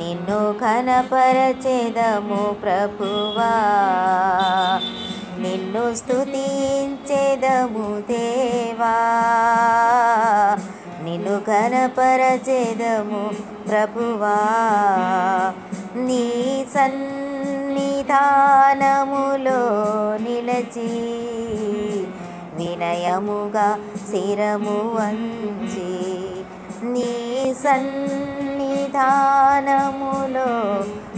నిన్ను ఘనపరచెదము ప్రభువా, నిన్ను స్తుతించెదము దేవా, నిన్ను ఘనపరచెదము ప్రభువా. నీ సన్నిధానములో నిలచి వినయముగా శిరము వంచి, నీ సన్నిధానములో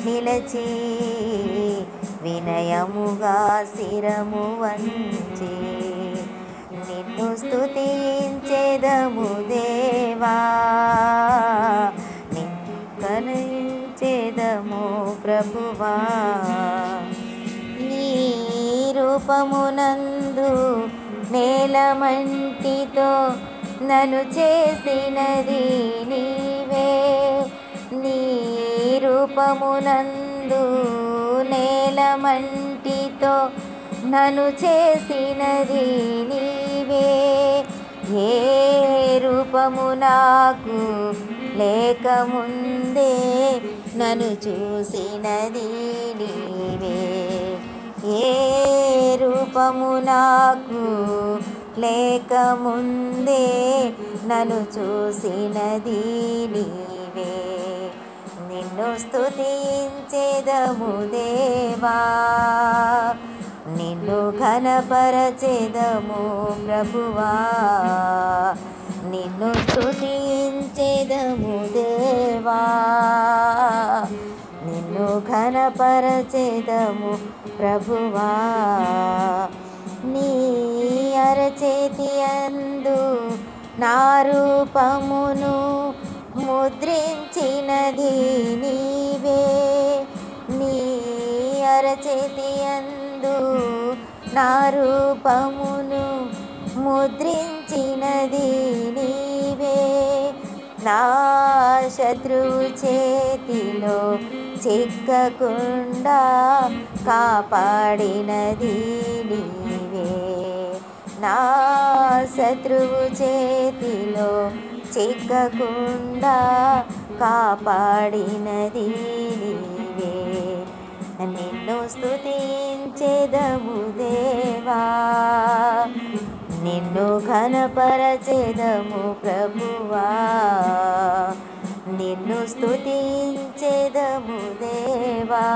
నిలచి వినయముగా శిరము వంచి, నిన్ను స్తుతించెదము దేవా, నిన్ను ఘనపరచెదము ప్రభువా. నీ రూపమునందు నేలమంటితో నన్ను చేసినది నీవే, నీ రూపమునందు నేలమంటితో నన్ను చేసినది నీవే. ఏ రూపము నాకు లేకముందే నన్ను చూసినది నీవే, ఏ రూపము నాకు లేకముందే నన్ను చూసినది నీవే. నిన్ను స్తుతించెదము దేవా, నిన్ను ఘనపరచెదము ప్రభువా, నిన్ను స్తుతించెదము దేవా, నిన్ను ఘనపరచెదము ప్రభువా. నీ అరచేతి యందు నా రూపమును ముద్రించినది నీవే, నీ అరచేతి యందు నా రూపమును ముద్రించినది నీవే. నా శత్రువు చేతిలో చిక్కకుండా కాపాడినది నీవే, నా శత్రువు చేతిలో చిక్కకుండా కాపాడినది నీవే. నిన్ను స్తుతించెదము దేవా, నిన్ను ఘనపరచెదము ప్రభువా, నిన్ను స్తుతించెదము దేవా,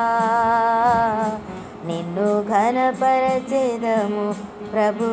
నిన్ను ఘనపరచెదము ప్రభు.